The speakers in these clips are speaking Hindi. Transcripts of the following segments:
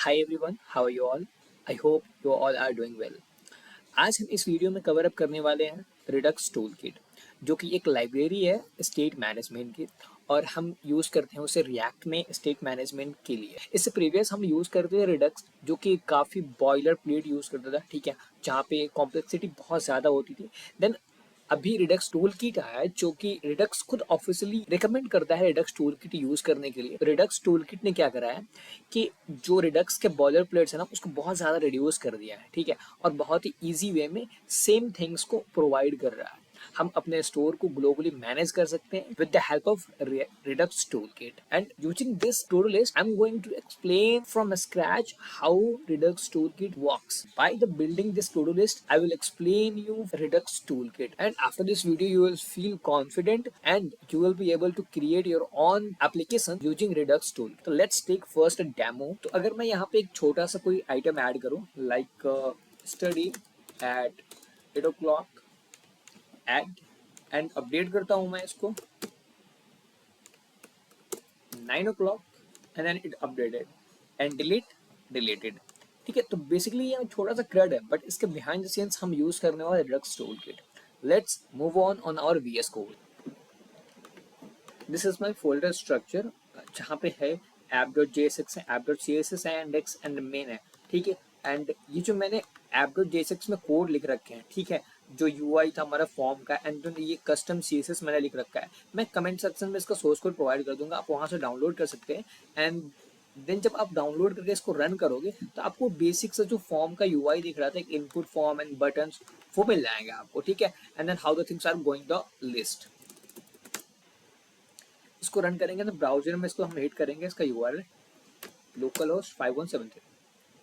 Hi everyone, how are you all? I hope you all are doing well. आज हम इस वीडियो में कवर अप करने वाले हैं रिडक्स टूलकिट, जो कि एक लाइब्रेरी है स्टेट मैनेजमेंट की, और हम यूज़ करते हैं उसे रिएक्ट में स्टेट मैनेजमेंट के लिए। इससे प्रीवियस हम यूज़ करते थे रिडक्स, जो कि काफ़ी बॉयलर प्लेट यूज़ करता था, ठीक है, जहाँ पे कॉम्प्लेक्सिटी बहुत ज़्यादा होती थी। देन अभी रिडक्स टूल किट आया है, जो कि रिडक्स खुद ऑफिशियली रिकमेंड करता है रिडक्स टूल किट यूज करने के लिए। रिडक्स टूल किट ने क्या करा है कि जो रिडक्स के बॉयलर प्लेट्स है ना, उसको बहुत ज़्यादा रिड्यूस कर दिया है, ठीक है, और बहुत ही ईजी वे में सेम थिंग्स को प्रोवाइड कर रहा है। हम अपने स्टोर को ग्लोबली मैनेज कर सकते हैं with the help of Redux toolkit. And using this to-do list, I'm going to explain from scratch how Redux toolkit works. By the building this to-do list, I will explain you Redux toolkit. And after this video, you will feel confident and you will be able to create your own application using Redux tool. So let's take first a demo. तो अगर मैं यहाँ पे एक छोटा सा कोई आइटम ऐड करूँ, like study at 8 o'clock add and update करता हूँ मैं इसको 9 o'clock and then it updated and deleted. ठीक है, तो बेसिकली ये छोटा सा क्रेड है, बट इसके बिहाइंड द सीन्स हम यूज करने वाले Redux toolkit. Let's move on our VS code. This is my folder structure, जहाँ पे है app.jsx है, app.css है, index एंड मेन है, ठीक है। एंड ये जो मैंने app.jsx में कोड लिख रखे हैं, ठीक है, जो यूआई था हमारा फॉर्म का, एंड जो ये कस्टम सीएसएस मैंने लिख रखा है, मैं कमेंट सेक्शन में इसका सोर्स कोड प्रोवाइड कर दूंगा, आप वहां से डाउनलोड कर सकते हैं। एंड देन जब आप डाउनलोड करके इसको रन करोगे तो आपको बेसिक सा जो फॉर्म का यूआई दिख रहा था, एक इनपुट फॉर्म एंड बटन्स, वो मिल जाएंगे आपको, ठीक है। And then how the things are going the list. इसको रन करेंगे तो ब्राउजर में इसको हम हिट करेंगे, इसका यूआरएल लोकल होस्ट 5173।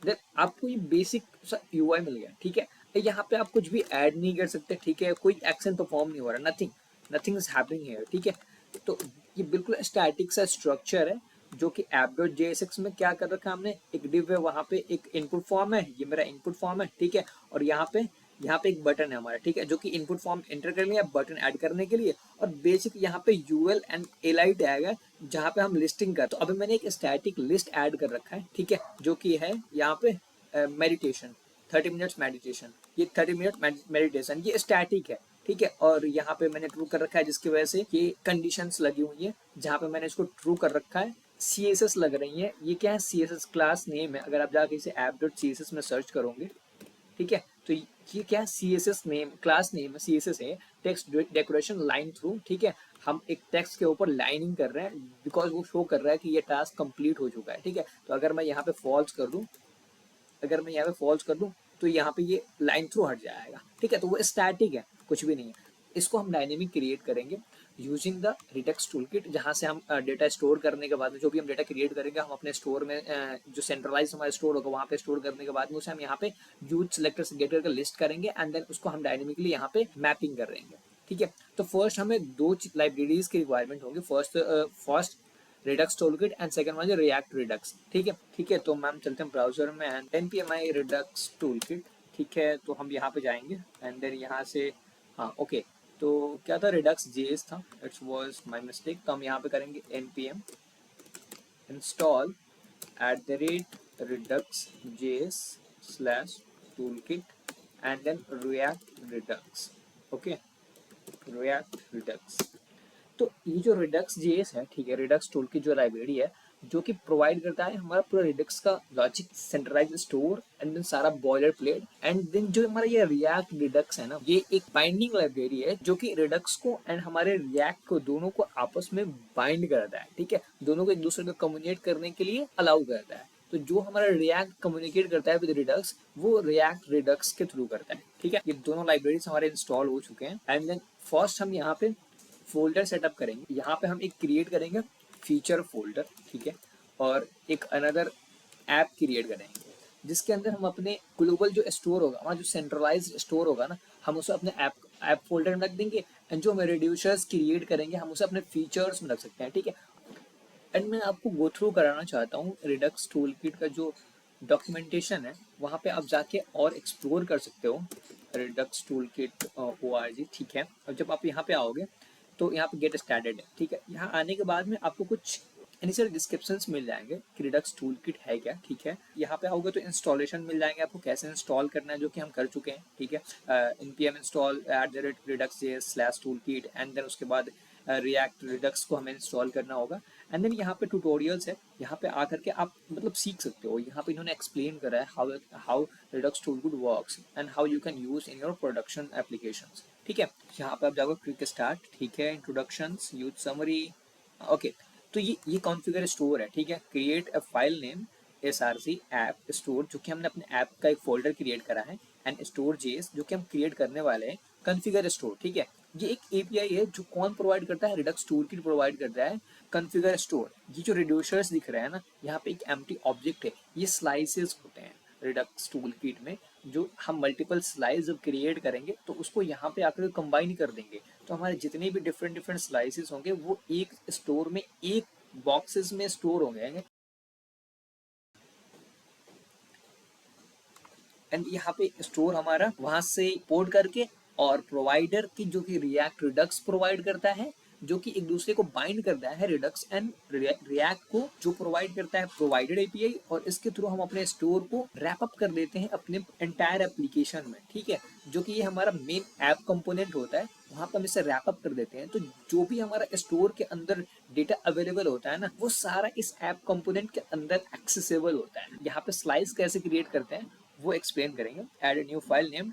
देन आपको ये बेसिक सा यूआई मिल गया, ठीक है। यहाँ पे आप कुछ भी ऐड नहीं कर सकते, ठीक है, कोई एक्शन परफॉर्म नहीं हो रहा, नथिंग इज हैपनिंग हियर, ठीक है। तो ये बिल्कुल स्टैटिक सा स्ट्रक्चर है, जो कि app.jsx में क्या कर रखा है हमने, एक डिव है, वहां पे एक इनपुट फॉर्म है, ये मेरा इनपुट फॉर्म है, ठीक है, और यहाँ पे एक बटन है हमारा, ठीक है, जो कि इनपुट फॉर्म एंटर कर लिया, बटन ऐड करने के लिए, और बेसिक यहाँ पे यूएल एंड एलआई टैग है, जहाँ पे हम लिस्टिंग कर। तो अभी मैंने एक स्टैटिक लिस्ट ऐड कर रखा है, ठीक है, जो कि है यहाँ पे मेडिटेशन 30 मिनट्स मेडिटेशन, ये 30 मिनट मेडिटेशन, ये स्टैटिक है, ठीक है। और यहाँ पे मैंने ट्रू कर रखा है, जिसकी वजह से ये कंडीशंस लगी हुई है, जहाँ पे मैंने इसको ट्रू कर रखा है। CSS लग रही है, ये क्या है, CSS क्लास नेम है, अगर आप जाके इसे app.css में सर्च करोगे, ठीक है, तो ये क्या है, CSS नेम, क्लास नेम है, CSS है, टेक्स्ट डेकोरेशन लाइन थ्रू, ठीक है। हम एक टेक्स्ट के ऊपर लाइनिंग कर रहे हैं, बिकॉज वो शो कर रहा है कि ये टास्क कंप्लीट हो चुका है, ठीक है। तो अगर मैं यहाँ पे फॉल्स कर दूं, तो यहाँ पे ये लाइन थ्रू हट जाएगा, ठीक है। तो वो स्टैटिक है, कुछ भी नहीं है। इसको हम डायनेमिक क्रिएट करेंगे यूजिंग द रिडक्स टूलकिट, जहाँ से हम डेटा स्टोर करने के बाद में, जो भी हम डेटा क्रिएट करेंगे, हम अपने स्टोर में जो सेंट्रलाइज हमारा स्टोर होगा, वहाँ पे स्टोर करने के बाद में उसे हम यहाँ पे यूज सेलेक्टर से गेट करके लिस्ट करेंगे, एंड देन उसको हम डायनेमिकली यहाँ पे मैपिंग करेंगे, ठीक है। तो फर्स्ट हमें दो लाइब्रेरीज की रिक्वायरमेंट होगी, first Redux toolkit and second one react Redux, ठीक है। तो मैम चलते हैं ब्राउजर में एंड npmi रिडक्स टूलकिट, ठीक है। तो हम यहाँ पे जाएंगे एंड देन यहाँ से, हाँ ओके, तो क्या था, रिडक्स जेएस था, इट्स वाज माय मिस्टेक। तो हम यहाँ पे करेंगे npm install @redux js slash toolkit and then React Redux, okay, React Redux. तो ये जो रिडक्स जेएस है, ठीक है, रिडक्स टूल की जो लाइब्रेरी है, जो कि प्रोवाइड करता है हमारा पूरा रिडक्स का logic, centralise store and then सारा बॉयलर प्लेट, एंड देन जो हमारा ये रिएक्ट रिडक्स है ना, ये एक बाइंडिंग लाइब्रेरी है, जो कि रिडक्स को एंड हमारे रिएक्ट को दोनों को आपस में बाइंड करता है, ठीक है, दोनों को एक दूसरे को कम्युनिकेट करने के लिए अलाउ करता है। तो जो हमारा रिएक्ट कम्युनिकेट करता है विद रिडक्स, वो रिएक्ट रिडक्स के थ्रू करता है, ठीक है। ये दोनों लाइब्रेरीज हमारे इंस्टॉल हो चुके हैं, एंड देन फर्स्ट हम यहाँ पे फोल्डर सेटअप करेंगे। यहाँ पे हम एक क्रिएट करेंगे फीचर फोल्डर, ठीक है, और एक अनदर ऐप क्रिएट करेंगे, जिसके अंदर हम अपने ग्लोबल जो स्टोर होगा, हमारा जो सेंट्रलाइज स्टोर होगा ना, हम उसे अपने ऐप फोल्डर में रख देंगे, एंड जो हम रिड्यूसर्स क्रिएट करेंगे, हम उसे अपने फीचर्स में रख सकते हैं, ठीक है। एंड मैं आपको गो थ्रू कराना चाहता हूँ रिडक्स टूलकिट का जो डॉक्यूमेंटेशन है, वहाँ पे आप जाके और एक्सप्लोर कर सकते हो, रिडक्स टूलकिट ORG, ठीक है। और जब आप यहाँ पे आओगे तो यहाँ पे गेट स्टार्टेड है, ठीक है। यहाँ आने के बाद में आपको कुछ इनिशियल डिस्क्रिप्शंस मिल जाएंगे कि रिडक्स टूल किट है क्या, ठीक है। यहाँ पे आओगे तो इंस्टॉलेशन मिल जाएंगे आपको, कैसे इंस्टॉल करना है, जो कि हम कर चुके हैं, ठीक है। npm install @redux.js/toolkit and then उसके बाद रिएक्ट रिडक्स को हमें इंस्टॉल करना होगा। एंड देन यहाँ पे ट्यूटोरियल्स है, यहाँ पे आकर के आप मतलब सीख सकते हो। यहाँ पे इन्होंने एक्सप्लेन करा है how Redux tool kit works and how you can use in your production applications, ठीक है। यहाँ पे आप जाओगे क्विक स्टार्ट, ठीक है, इंट्रोडक्शंस, यूज समरी, ओके। तो ये कॉन्फ़िगर स्टोर है, ठीक है। Create a file name src app store, जो कि हमने अपने ऐप का एक फोल्डर क्रिएट करा है, एंड स्टोर जेएस जो कि हम क्रिएट करने वाले हैं कॉन्फ़िगर स्टोर, ठीक है। ये एक एपीआई है जो कौन प्रोवाइड करता है, रिडक्स टूलकिट प्रोवाइड करता है कॉन्फ़िगर स्टोर। ये जो रिड्यूसर्स दिख रहा है ना, यहाँ पे एक एम्प्टी ऑब्जेक्ट है, ये स्लाइसेस होते हैं रिडक्स टूलकिट में। जो हम मल्टीपल स्लाइस जब क्रिएट करेंगे तो उसको यहाँ पे आकर कंबाइन कर देंगे, तो हमारे जितने भी डिफरेंट डिफरेंट स्लाइसेस होंगे वो एक स्टोर में, एक बॉक्सेस में स्टोर हो गए। एंड यहाँ पे स्टोर हमारा वहां से पोर्ट करके, और प्रोवाइडर की जो कि रिएक्ट रिडक्स प्रोवाइड करता है, जो कि एक दूसरे को बाइंड करता है, रिडक्स एंड रिएक्ट को जो प्रोवाइड करता है प्रोवाइडेड एपीआई, और इसके थ्रू हम अपने स्टोर को रैप अप कर देते हैं अपने एंटायर एप्लीकेशन में, ठीक है। जो कि ये हमारा मेन ऐप कंपोनेंट होता है, वहां पर हम इसे रैप अप कर देते हैं। तो जो भी हमारा स्टोर के अंदर डेटा अवेलेबल होता है ना, वो सारा इस ऐप कंपोनेंट के अंदर एक्सेसिबल होता है। यहाँ पे स्लाइस कैसे क्रिएट करते हैं वो एक्सप्लेन करेंगे। Add a new file name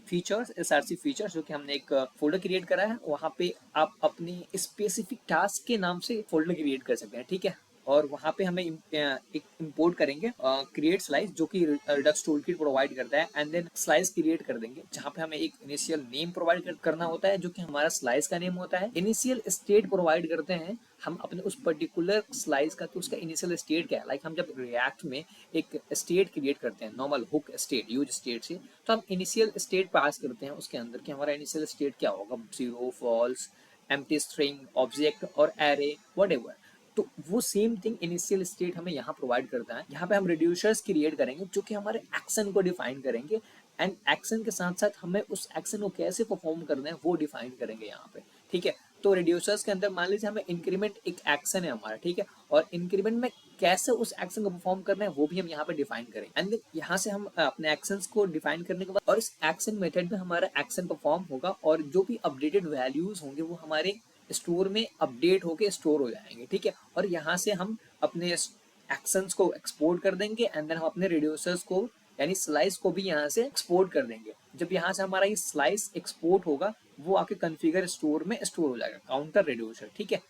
features SRC features, जो कि हमने एक फोल्डर क्रिएट करा है, वहाँ पे आप अपनी स्पेसिफिक टास्क के नाम से फोल्डर क्रिएट कर सकते हैं, ठीक है। और वहाँ पे हमें एक इंपोर्ट करेंगे क्रिएट स्लाइस, जो कि रिडक्स टूलकिट प्रोवाइड करता है, एंड देन स्लाइस क्रिएट कर देंगे, जहाँ पे हमें एक इनिशियल नेम प्रोवाइड करना होता है, जो कि हमारा स्लाइस का नेम होता है। इनिशियल स्टेट प्रोवाइड करते हैं हम अपने उस पर्टिकुलर स्लाइस का, कि उसका इनिशियल स्टेट क्या है। लाइक हम जब रिएक्ट में एक स्टेट क्रिएट करते हैं, normal hook state, use state से, तो हम इनिशियल स्टेट पास करते हैं उसके अंदर कि हमारा इनिशियल स्टेट क्या होगा, zero, false, empty string, object और एरे, व्हाटएवर। तो वो सेम थिंग इनिशियल स्टेट हमें यहाँ प्रोवाइड करता है। यहाँ पे हम रिड्यूसर्स क्रिएट करेंगे, जो कि हमारे एक्शन को डिफाइन करेंगे, एंड एक्शन के साथ साथ हमें उस एक्शन को कैसे परफॉर्म करना है वो डिफाइन करेंगे यहाँ पे, ठीक है। तो रिड्यूसर्स के अंदर मान लीजिए हमें इंक्रीमेंट एक एक्शन है हमारा, ठीक है, और इंक्रीमेंट में कैसे उस एक्शन को परफॉर्म करना है वो भी हम यहाँ पे डिफाइन करेंगे। एंड यहाँ से हम अपने एक्शंस को डिफाइन करने के बाद, और इस एक्शन मेथड में हमारा एक्शन परफॉर्म होगा, और जो भी अपडेटेड वैल्यूज होंगे वो हमारे स्टोर में अपडेट होके स्टोर हो जाएंगे, ठीक है। और यहाँ से हम अपने एक्शंस को एक्सपोर्ट कर देंगे, एंड देन हम अपने रिड्यूसर्स को यानी स्लाइस को भी यहाँ से एक्सपोर्ट कर देंगे। जब यहाँ से हमारा ये स्लाइस एक्सपोर्ट होगा, वो आके कॉन्फ़िगर स्टोर में स्टोर हो जाएगा, काउंटर रिड्यूसर, ठीक है।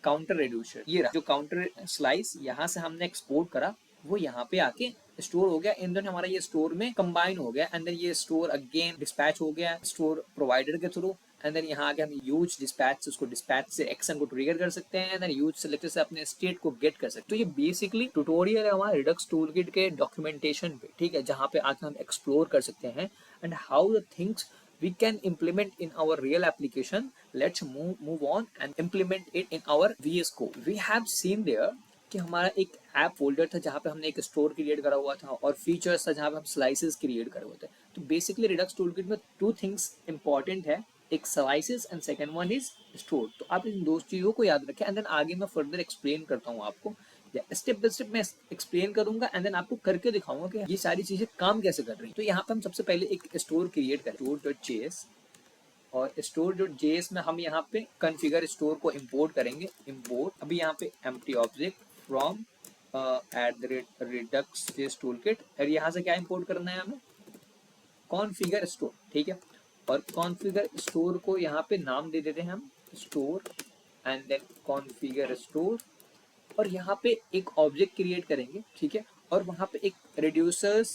काउंटर रिड्यूसर ये रहा, जो काउंटर स्लाइस यहाँ से हमने एक्सपोर्ट करा, वो यहाँ पे आके स्टोर हो गया, एंड देन हमारा ये स्टोर में कंबाइन हो गया, एंड देन ये स्टोर अगेन डिस्पैच हो गया स्टोर प्रोवाइडर के थ्रू। एंड देन यहाँ आके हम यूज डिस्पैच, उसको डिस्पैच से एक्शन को ट्रिगर कर सकते हैं, एंड देन यूज सेलेक्टर से अपने स्टेट को गेट कर सकते हैं। तो ये बेसिकली ट्यूटोरियल है हमारा रिडक्स टूलकिट के डॉक्यूमेंटेशन पे, ठीक है, जहाँ पे आके हम एक्सप्लोर कर सकते हैं and how the things we can implement in our real application. Let's move on and implement it in our VS Code. We have seen there कि हमारा एक ऐप फोल्डर था जहाँ पे हमने एक स्टोर क्रिएट करा हुआ था, और फीचर्स था जहाँ पे हम स्लाइसेस क्रिएट करे हुए थे। तो बेसिकली रिडक्स टूलकिट में टू थिंग्स इंपॉर्टेंट है, एक slices and second one is store. तो आप इन दो चीज़ों को याद रखें, एंड देन आगे मैं फर्दर एक्सप्लेन करता हूँ आपको, स्टेप बाय स्टेप मैं एक्सप्लेन करूंगा, एंड देन आपको करके दिखाऊंगा कि ये सारी चीजें काम कैसे कर रही हैं। तो यहाँ पे हम सबसे पहले एक स्टोर क्रिएट करें, स्टोर.js, और स्टोर.js में हम यहाँ पे कॉन्फ़िगर स्टोर को इंपोर्ट करेंगे। इंपोर्ट अभी यहाँ पे empty object from @redux.js toolkit, और यहाँ से क्या इंपोर्ट करना है हमें, कॉन्फ़िगर स्टोर, ठीक है। और कॉन्फ़िगर स्टोर को यहाँ पे नाम दे देते हैं हम store, and then configure store, और यहाँ पे एक ऑब्जेक्ट क्रिएट करेंगे, ठीक है। और वहाँ पे एक रिड्यूसर्स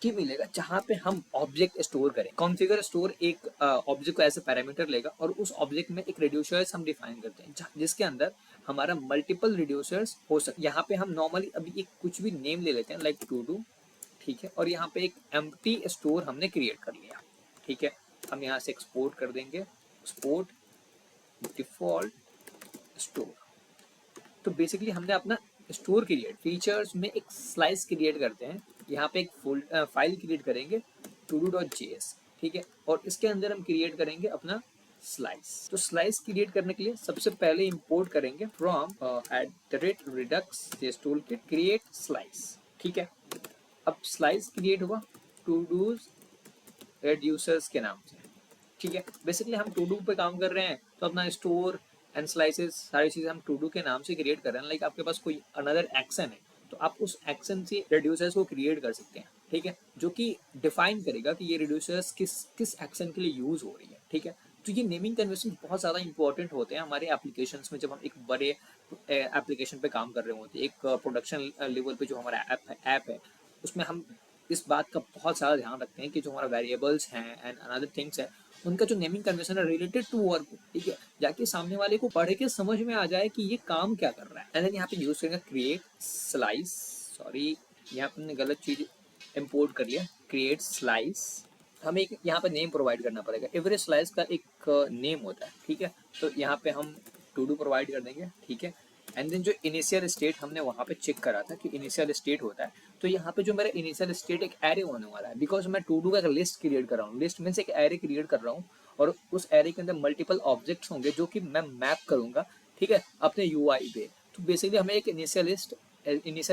की मिलेगा जहाँ पे हम ऑब्जेक्ट स्टोर करें। कॉन्फ़िगर स्टोर एक ऑब्जेक्ट को ऐसे पैरामीटर लेगा, और उस ऑब्जेक्ट में एक रिड्यूसर्स हम डिफाइन करते हैं, जिसके अंदर हमारा मल्टीपल रिड्यूसर्स हो सकते। यहाँ पे हम नॉर्मली अभी एक कुछ भी नेम ले लेते हैं, लाइक टू डू, ठीक है। और यहाँ पे एक एम्प्टी स्टोर हमने क्रिएट कर लिया, ठीक है। हम यहाँ से एक्सपोर्ट कर देंगे, एक्सपोर्ट डिफॉल्ट स्टोर। तो बेसिकली हमने अपना स्टोर क्रिएट, फीचर्स में एक स्लाइस क्रिएट करते हैं, यहाँ पे एक फाइल क्रिएट करेंगे todo.js, ठीक है। और इसके अंदर हम क्रिएट करेंगे अपना स्लाइस। तो स्लाइस क्रिएट करने के लिए सबसे पहले इंपोर्ट करेंगे from @redux tool kit create slice. ठीक है, अब स्लाइस क्रिएट हुआ टू डूज रेड्यूसर्स के नाम से। ठीक है, बेसिकली हम टू डू पे काम कर रहे हैं तो अपना स्टोर एंड स्लाइसेस सारी चीजें हम टू डू के नाम से क्रिएट कर रहे हैं। लाइक आपके पास कोई अनदर एक्शन है तो आप उस एक्शन से रिड्यूसर्स को क्रिएट कर सकते हैं। ठीक है, जो कि डिफाइन करेगा कि ये रिड्यूसर्स किस किस एक्शन के लिए यूज हो रही है। ठीक है, तो ये नेमिंग कन्वेंशन बहुत ज़्यादा इंपॉर्टेंट होते हैं हमारे एप्लीकेशंस में। जब हम एक बड़े एप्लीकेशन पे काम कर रहे होते हैं, एक प्रोडक्शन लेवल पे जो हमारा ऐप है उसमें हम इस बात का बहुत सारा ध्यान रखते हैं कि जो हमारा वेरिएबल्स हैं एंड अनदर थिंग्स है उनका जो नेमिंग कन्वेंशन है रिलेटेड टू वर्क। ठीक है, जाके सामने वाले को पढ़ के समझ में आ जाए कि ये काम क्या कर रहा है। एंड देन यहाँ पे यूज करेंगे क्रिएट स्लाइस। सॉरी, यहाँ पे हमने गलत चीज इंपोर्ट कर लिया। क्रिएट स्लाइस, हमें एक यहाँ पे नेम प्रोवाइड करना पड़ेगा। एवरी स्लाइस का एक नेम होता है। ठीक है, तो यहाँ पे हम टू डू प्रोवाइड कर देंगे। ठीक है, एंड देन जो इनिशियल स्टेट हमने वहाँ पे चेक करा था कि इनिशियल स्टेट होता है, तो यहाँ पे जो मेरा इनिशियल स्टेट एक एरे होने वाला है। बिकॉज मैं टू डू का एक लिस्ट क्रिएट कर रहा हूँ, लिस्ट में से एक एरे क्रिएट कर रहा हूँ और उस एरे के अंदर मल्टीपल ऑब्जेक्ट्स होंगे जो कि मैं मैप करूंगा। ठीक है, अपने यूआई पे। तो बेसिकली हमें एक इनिशियल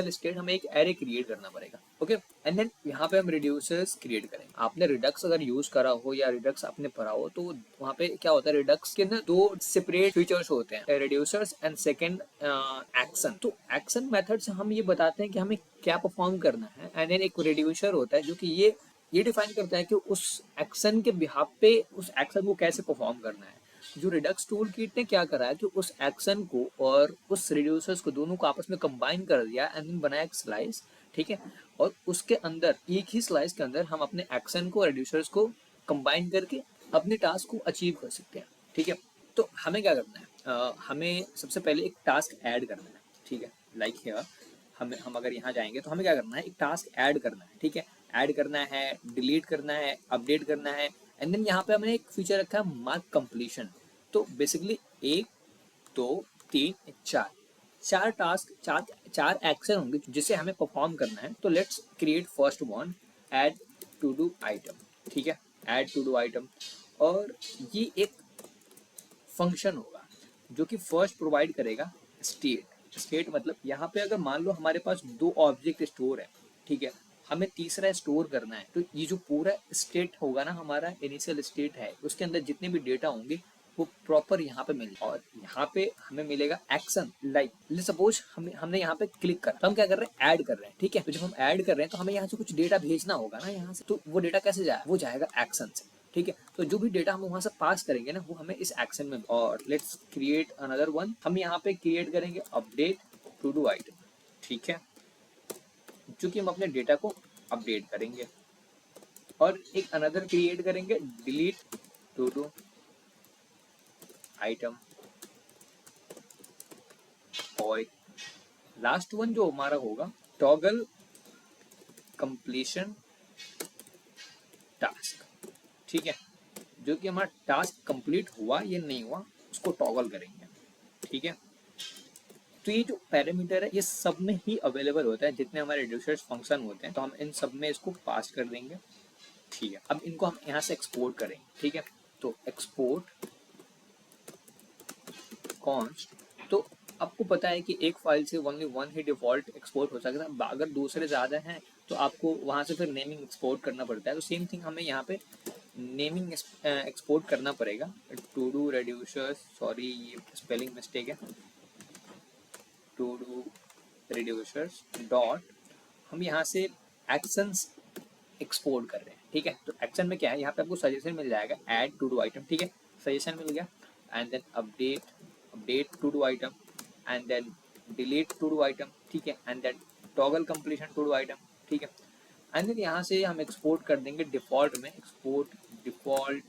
स्टेट हमें एक एरे क्रिएट करना पड़ेगा। ओके, एंड देन यहाँ पे हम रिड्यूसर्स क्रिएट करेंगे। आपने रिडक्स अगर यूज करा हो या रिडक्स आपने पढ़ा हो तो वहाँ पे क्या होता है, रिडक्स के ना दो सेपरेट फीचर्स होते हैं, रिड्यूसर्स एंड सेकंड एक्शन। तो एक्शन मेथड से हम ये बताते हैं कि हमें क्या परफॉर्म करना है, एंड देन एक रिड्यूसर होता है जो कि ये डिफाइन करता है कि उस एक्शन के बिहाफ पे उस एक्शन को कैसे परफॉर्म करना है। जो रिडक्स टूल किट ने क्या करा है कि उस एक्शन को और उस रिड्यूसर्स को दोनों को आपस में कंबाइन कर दिया एंड देन बनाया एक स्लाइस। ठीक है, और उसके अंदर एक ही स्लाइस के अंदर हम अपने एक्शन को रिड्यूसर्स को कंबाइन करके अपने टास्क को अचीव कर सकते हैं। ठीक है, तो हमें क्या करना है, हमें सबसे पहले एक टास्क ऐड करना है। ठीक है, लाइक हियर हम अगर यहाँ जाएंगे तो हमें क्या करना है, एक टास्क ऐड करना है। ठीक है, ऐड करना है, डिलीट करना है, अपडेट करना है, एंड देन यहाँ पे हमने एक फीचर रखा है मार्क कंप्लीशन। तो बेसिकली 1 2 3 4 चार टास्क, चार एक्शन होंगे जिसे हमें परफॉर्म करना है। तो let's create first one, add to do item. ठीक है, ऐड टू डू आइटम, और ये एक फंक्शन होगा जो कि फर्स्ट प्रोवाइड करेगा स्टेट मतलब यहाँ पे अगर मान लो हमारे पास दो ऑब्जेक्ट स्टोर है। ठीक है, हमें तीसरा स्टोर करना है, तो ये जो पूरा स्टेट होगा ना, हमारा इनिशियल स्टेट है, उसके अंदर जितने भी डेटा होंगे वो प्रॉपर यहाँ पे मिलेगा। और यहाँ पे हमें मिलेगा एक्शन। लाइक सपोज हमने यहाँ पे क्लिक करा तो हम क्या कर रहे हैं, ऐड कर रहे हैं। ठीक है, तो जब हम ऐड कर रहे हैं तो हमें यहाँ से कुछ डेटा भेजना होगा ना यहाँ से, तो वो डेटा कैसे जाएगा, वो जाएगा एक्शन से। ठीक है, तो जो भी डेटा हम वहां से पास करेंगे ना वो हमें इस एक्शन में। और लेट्स क्रिएट अनदर वन, हम यहाँ पे क्रिएट करेंगे अपडेट टू डू आइटम। ठीक है, चूंकि हम अपने डेटा को अपडेट करेंगे, और एक अनदर क्रिएट करेंगे डिलीट टू डू आइटम, और लास्ट वन जो हमारा होगा टॉगल कंप्लीशन टास्क। ठीक है, जो कि हमारा टास्क कंप्लीट हुआ या नहीं हुआ उसको टॉगल करेंगे। ठीक है, तो ये जो पैरामीटर है ये सब में ही अवेलेबल होता है, जितने हमारे रिड्यूसर्स फंक्शन होते हैं तो हम इन सब में इसको पास कर देंगे। ठीक है, अब इनको हम यहाँ से एक्सपोर्ट करेंगे। ठीक है, तो एक्सपोर्ट कॉन्स्ट, तो आपको पता है कि एक फाइल से ओनली वन ही डिफॉल्ट एक्सपोर्ट हो सकता है, अगर दूसरे ज़्यादा हैं तो आपको वहाँ से फिर नेमिंग एक्सपोर्ट करना पड़ता है। तो सेम थिंग हमें यहाँ पे नेमिंग एक्सपोर्ट करना पड़ेगा। टू डू रिड्यूसर्स, सॉरी ये स्पेलिंग मिस्टेक है, टू डू रिड्यूसर्स डॉट, हम यहाँ से एक्शंस एक्सपोर्ट कर रहे हैं। ठीक है, तो एक्शन में क्या है, यहाँ पे आपको सजेशन मिल जाएगा ऐड टू डू आइटम। ठीक है, सजेशन मिल गया, and then update to do item, and then delete to do item. ठीक है, and then toggle completion to do item. ठीक है, एंड देन यहाँ से हम एक्सपोर्ट कर देंगे डिफॉल्ट में, export default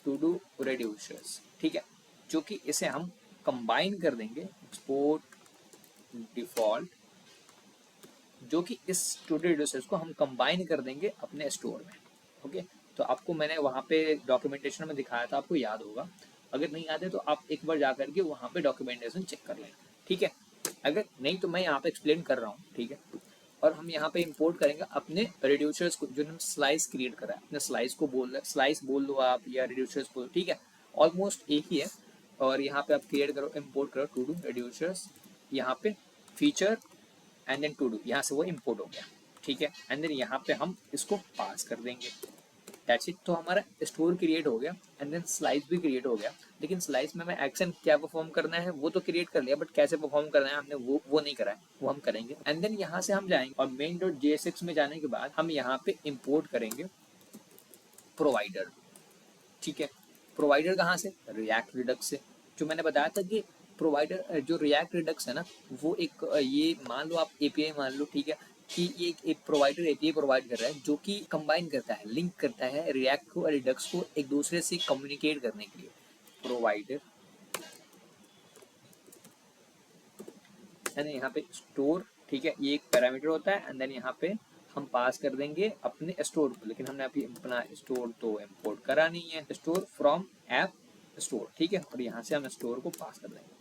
to do reducers. ठीक है, जो कि इसे हम कंबाइन कर देंगे, एक्सपोर्ट डिफॉल्ट, जो कि इस टू डू रिड्यूसर्स को हम कंबाइन कर देंगे अपने स्टोर में। ओके, तो आपको मैंने वहाँ पे डॉक्यूमेंटेशन में दिखाया था, आपको याद होगा। अगर नहीं याद है तो आप एक बार जा करके वहाँ पे डॉक्यूमेंटेशन चेक कर लें। ठीक है, अगर नहीं तो मैं यहाँ पे एक्सप्लेन कर रहा हूँ। ठीक है, और हम यहाँ पे इंपोर्ट करेंगे अपने रिड्यूसर्स को, जो हम स्लाइस क्रिएट करा है, अपने स्लाइस को स्लाइस बोल दो आप या रिड्यूसर्स बोल। ठीक है, ऑलमोस्ट एक ही है। और यहाँ पे आप क्रिएट करो, इंपोर्ट करो टू डू रिड्यूसर्स, यहाँ पे feature and then to do, यहाँ से वो इंपोर्ट हो गया, ठीक है। एंड देन यहाँ पे हम इसको पास कर देंगे, दैट्स इट। तो हमारा स्टोर क्रिएट हो गया एंड देन स्लाइस भी क्रिएट हो गया। लेकिन स्लाइस में हमें एक्शन क्या परफॉर्म करना है वो तो क्रिएट कर लिया, बट कैसे परफॉर्म करना है हमने वो नहीं करा है, वो हम करेंगे। एंड देन यहाँ से हम जाएंगे और मेन डॉट जेएसएक्स में जाने के बाद हम यहाँ पे इंपोर्ट करेंगे प्रोवाइडर, ठीक है। प्रोवाइडर कहाँ से? रिएक्ट रिडक्स से। जो मैंने बताया था कि प्रोवाइडर जो रिएक्ट रिडक्स है ना, वो एक ये मान लो आप एपीआई मान लो, ठीक है, कि ये एक प्रोवाइडर एपीआई प्रोवाइड कर रहा है जो कि कंबाइन करता है, लिंक करता है रिएक्ट को और रिडक्स को एक दूसरे से कम्युनिकेट करने के लिए। प्रोवाइडर एंड यहाँ पे स्टोर, ठीक है, ये एक पैरामीटर होता है। एंड देन यहाँ पे हम पास कर देंगे अपने स्टोर को, लेकिन हमने अभी अपना स्टोर तो इंपोर्ट करा नहीं है, स्टोर फ्रॉम ऐप स्टोर, ठीक है। और यहाँ से हम स्टोर को पास कर देंगे।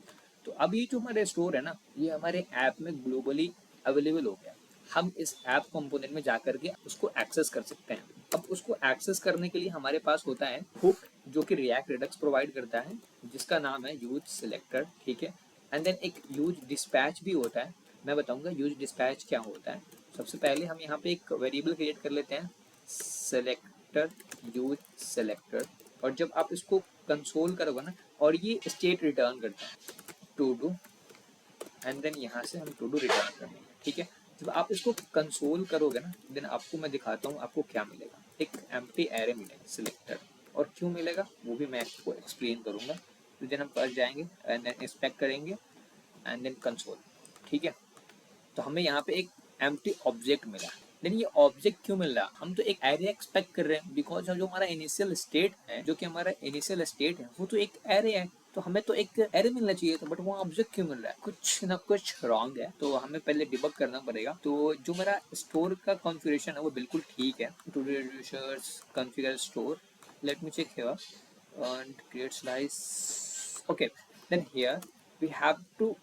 तो अब ये जो हमारे स्टोर है ना, ये हमारे ऐप में ग्लोबली अवेलेबल हो गया। हम इस ऐप कंपोनेंट में जाकर के उसको एक्सेस कर सकते हैं। अब उसको एक्सेस करने के लिए हमारे पास होता है हुक, जो कि रिएक्ट रिडक्स प्रोवाइड करता है, जिसका नाम है यूज सिलेक्टर, ठीक है। एंड देन एक यूज डिस्पैच भी होता है। मैं बताऊंगा यूज डिस्पैच क्या होता है। सबसे पहले हम यहाँ पे एक वेरिएबल क्रिएट कर लेते हैं, सेलेक्टर यूज सेलेक्टर। और जब आप इसको कंसोल करोगे ना, और ये स्टेट रिटर्न करता है टू डू, एंड देन यहाँ से हम टू डू रिटर्न कर देंगे, ठीक है। जब आप इसको कंसोल करोगे ना, देन आपको मैं दिखाता हूँ आपको क्या मिलेगा। एक एम्प्टी एरे मिलेगा सिलेक्टर, और क्यों मिलेगा वो भी मैं आपको एक्सप्लेन करूंगा। तो देन हम फर्स्ट जाएंगे एंड देन इंस्पेक्ट करेंगे एंड देन कंसोल, ठीक है। तो हमें यहाँ पे एक एम्प्टी ऑब्जेक्ट मिला। देन ये ऑब्जेक्ट क्यों मिल रहा? हम तो एक एरे एक्सपेक्ट कर रहे हैं, बिकॉज जो हमारा इनिशियल स्टेट है, जो कि हमारा इनिशियल स्टेट है, वो तो एक एरे है। तो हमें तो एक एरे मिलना चाहिए था, बट वो ऑब्जेक्ट क्यों मिल रहा है? कुछ ना कुछ रॉन्ग है। तो हमें पहले डिबग करना पड़ेगा। तो जो मेरा स्टोर का कॉन्फ़िगरेशन है वो बिल्कुल ठीक है। To reducers configure store, let me check here and create slice, okay. Then here we have to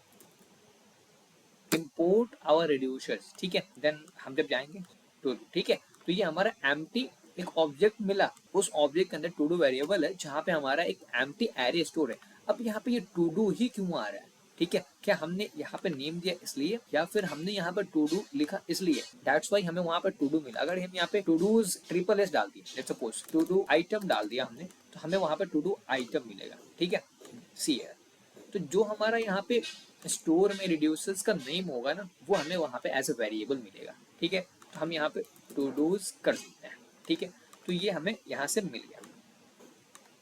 import our reducers, ठीक है। देन हम जब जाएंगे टू डू, ठीक है, तो ये हमारा एम्प्टी एक ऑब्जेक्ट मिला। उस ऑब्जेक्ट के अंदर टू डू वेरिएबल है, जहाँ पे हमारा एक एम्प्टी एरे स्टोर है। अब यहाँ पे ये टू डू ही क्यों आ रहा है? ठीक है, क्या हमने यहाँ पे नेम दिया इसलिए, या फिर हमने यहाँ पे टू डू लिखा इसलिए? दैट्स वाई हमें वहाँ पे टू डू मिला। अगर हम यहाँ पे टू डूज ट्रिपल एस डाल दिए, let's suppose to do item डाल दिया हमने, तो हमें वहाँ पे टू डू आइटम मिलेगा, ठीक है। सी है, तो जो हमारा यहाँ पे स्टोर में रिड्यूसर्स का नेम होगा ना, वो हमें वहाँ पे एज अ वेरिएबल मिलेगा, ठीक है। तो हम यहाँ पे टू डूज कर सकते हैं, ठीक है। तो ये हमें यहाँ से मिल गया।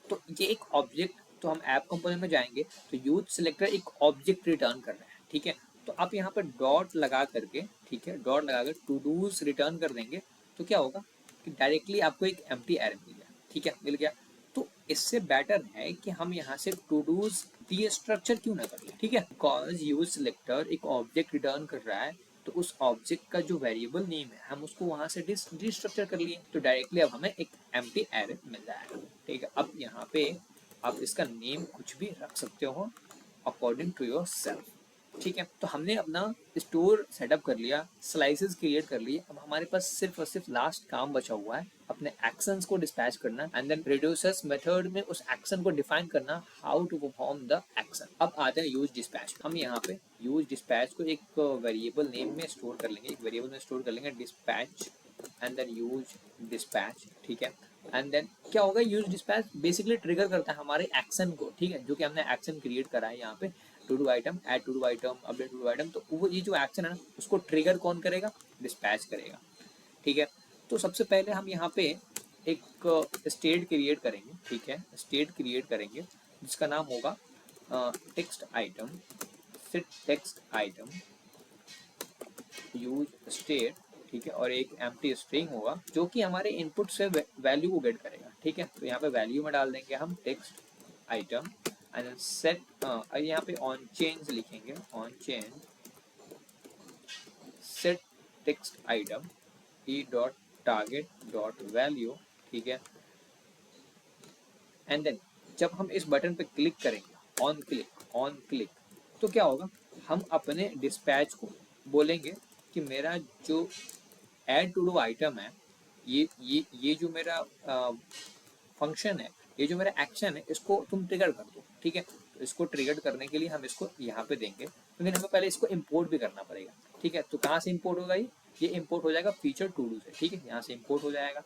तो ये एक ऑब्जेक्ट, तो हम ऐप कंपोनेंट में जाएंगे तो यूज सिलेक्टर एक ऑब्जेक्ट रिटर्न कर रहा है, ठीक है। तो आप यहाँ पर डॉट लगा करके, ठीक है, डॉट लगा कर टू डूज रिटर्न कर देंगे, तो क्या होगा कि डायरेक्टली आपको एक एम्प्टी एरे मिल गया, ठीक है, मिल गया। तो इससे बेटर है कि हम यहाँ से टू डूज ये स्ट्रक्चर क्यों ना कर ले, ठीक है। बिकॉज यूज सिलेक्टर एक ऑब्जेक्ट रिटर्न कर रहा है, तो उस ऑब्जेक्ट का जो वेरिएबल नेम है हम उसको वहां से डिस्ट्रक्चर कर लिए, तो डायरेक्टली अब हमें एक एम्प्टी एरे मिल रहा है, ठीक है। अब यहाँ पे आप इसका नेम कुछ भी रख सकते हो अकॉर्डिंग टू योर सेल्फ, ठीक है। तो हमने अपना स्टोर सेटअप कर लिया, स्लाइसेस क्रिएट कर लिए। अब हमारे पास सिर्फ और सिर्फ लास्ट काम बचा हुआ है, अपने एक्शंस को डिस्पैच करना एंड देन रिड्यूसर्स मेथड में उस एक्शन को डिफाइन करना, how to perform the action. अब आते हैं यूज डिस्पैच। हम यहाँ पे यूज डिस्पैच को एक वेरिएबल नेम में स्टोर कर लेंगे, एक वेरिएबल में स्टोर कर लेंगे dispatch and then use dispatch, ठीक है। एंड देन क्या होगा, यूज डिस्पैच बेसिकली ट्रिगर करता है हमारे एक्शन को, ठीक है, जो कि हमने एक्शन क्रिएट करा है यहाँ पे, to do item, add to do item, update to do item. तो वो ये जो एक्शन है ना, उसको ट्रिगर कौन करेगा? डिस्पैच करेगा, ठीक है। तो सबसे पहले हम यहाँ पे एक स्टेट क्रिएट करेंगे, ठीक है, स्टेट क्रिएट करेंगे जिसका नाम होगा text item, set text item use state, ठीक है। और एक एम्प्टी स्ट्रिंग होगा जो कि हमारे इनपुट से वैल्यू को गेट करेगा, ठीक है। तो यहाँ पे वैल्यू में डाल देंगे हम टेक्स्ट आइटम एंड सेट, यहाँ पे ऑन चेंज लिखेंगे, on change set text item E dot target dot value, ठीक है। एंड देन जब हम इस बटन पे क्लिक करेंगे, ऑन क्लिक, तो क्या होगा, हम अपने डिस्पैच को बोलेंगे कि मेरा जो ऐड टू डू आइटम है, ये जो मेरा फंक्शन है, ये जो मेरा एक्शन है इसको तुम ट्रिगर कर दो, ठीक है। तो इसको ट्रिगर करने के लिए हम इसको यहाँ पे देंगे, लेकिन हमें पहले इसको इम्पोर्ट भी करना पड़ेगा, ठीक है। तो कहाँ से इम्पोर्ट होगा, ये इम्पोर्ट हो जाएगा फीचर टू डू से, ठीक है। यहाँ से इम्पोर्ट हो जाएगा,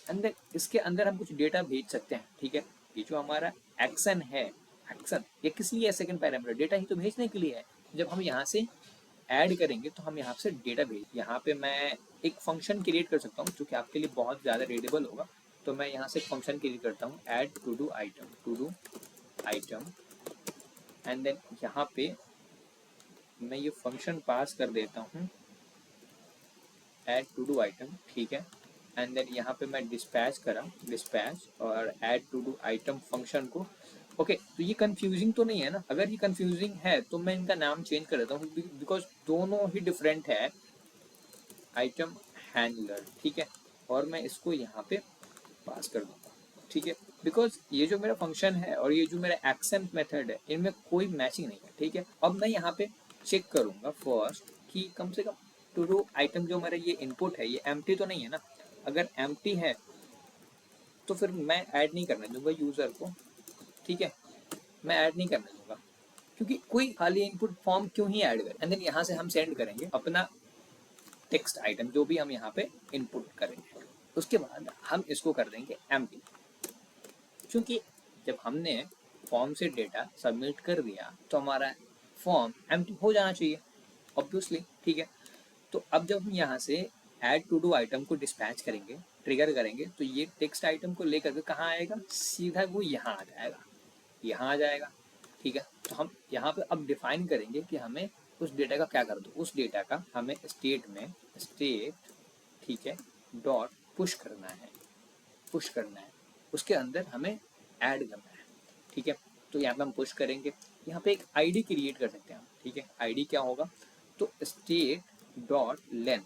अंदर इसके अंदर हम कुछ डेटा भेज सकते हैं, ठीक है। ये जो हमारा एक्शन है, एक्शन ये किस लिए है, सेकंड पैरामीटर डेटा ही तो भेजने के लिए है। जब हम यहाँ से ऐड करेंगे तो हम यहाँ से डेटा भेज, यहाँ पे मैं एक फंक्शन क्रिएट कर सकता हूँ जो कि आपके लिए बहुत ज़्यादा रीडेबल होगा। तो मैं यहाँ से एक फंक्शन क्रिएट करता हूँ, add to do item and then यहाँ पे मैं ये फंक्शन पास कर देता हूँ, ऐड टू डू आइटम, ठीक है। एंड देन यहाँ पे मैं डिस्पैच और add to do item function को, ओके। तो ये कंफ्यूजिंग तो नहीं है ना? अगर ये कंफ्यूजिंग है तो मैं इनका नाम चेंज कर देता हूँ, बिकॉज दोनों ही डिफरेंट है, आइटम हैंडलर, ठीक है। और मैं इसको यहाँ पे पास कर दूंगा, ठीक है। बिकॉज ये जो मेरा फंक्शन है और ये जो मेरा एक्शन मेथड है इनमें कोई मैचिंग नहीं है, ठीक है। अब मैं यहाँ पे चेक करूंगा फर्स्ट कि कम से कम टू डू आइटम जो मेरा ये इनपुट है ये एम्प्टी तो नहीं है ना। अगर एम्प्टी है तो फिर मैं ऐड नहीं करने दूंगा यूजर को, ठीक है। मैं ऐड नहीं करने दूंगा, क्योंकि कोई खाली इनपुट फॉर्म क्यों ही ऐड करे। एंड देन यहाँ से हम सेंड करेंगे अपना टेक्स्ट आइटम जो भी हम यहाँ पे इनपुट करेंगे। उसके बाद हम इसको कर देंगे एम्प्टी, क्योंकि जब हमने फॉर्म से डेटा सबमिट कर दिया तो हमारा फॉर्म एम्प्टी हो जाना चाहिए ऑब्वियसली, ठीक है। तो अब जब हम यहाँ से ऐड टू डू आइटम को डिस्पैच करेंगे, ट्रिगर करेंगे, तो ये टेक्स्ट आइटम को लेकर के कहाँ आएगा, सीधा वो यहाँ आ जाएगा, यहाँ आ जाएगा, ठीक है। तो हम यहाँ पे अब डिफाइन करेंगे कि हमें उस डेटा का क्या कर दो, उस डेटा का हमें स्टेट, ठीक है, डॉट पुश करना है, उसके अंदर हमें ऐड करना है, ठीक है। तो यहाँ पे हम पुश करेंगे, यहाँ पे एक आईडी क्रिएट कर सकते हैं हम, ठीक है। आईडी क्या होगा, तो स्टेट डॉट लेंथ,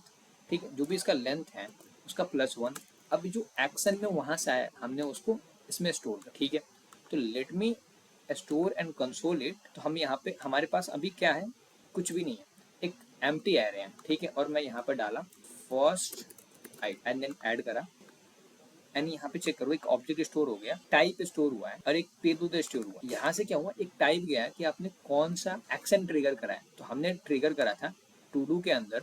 ठीक है, जो भी इसका लेंथ है उसका +1। अब जो एक्शन में वहां से आया हमने उसको इसमें स्टोर कर, ठीक है। तो let me store and console it. तो हम यहाँ पे हमारे पास अभी क्या है, कुछ भी नहीं है, एक एम्प्टी एरे है, ठीक है। और मैं यहाँ पर डाला फर्स्ट एंड देन ऐड करा, एंड यहाँ पे चेक करो एक ऑब्जेक्ट स्टोर हो गया, टाइप स्टोर हुआ है और एक पेलोड स्टोर हुआ। यहाँ से क्या हुआ, एक टाइप गया कि आपने कौन सा एक्शन ट्रिगर करा है। तो हमने ट्रिगर करा था टू डू के अंदर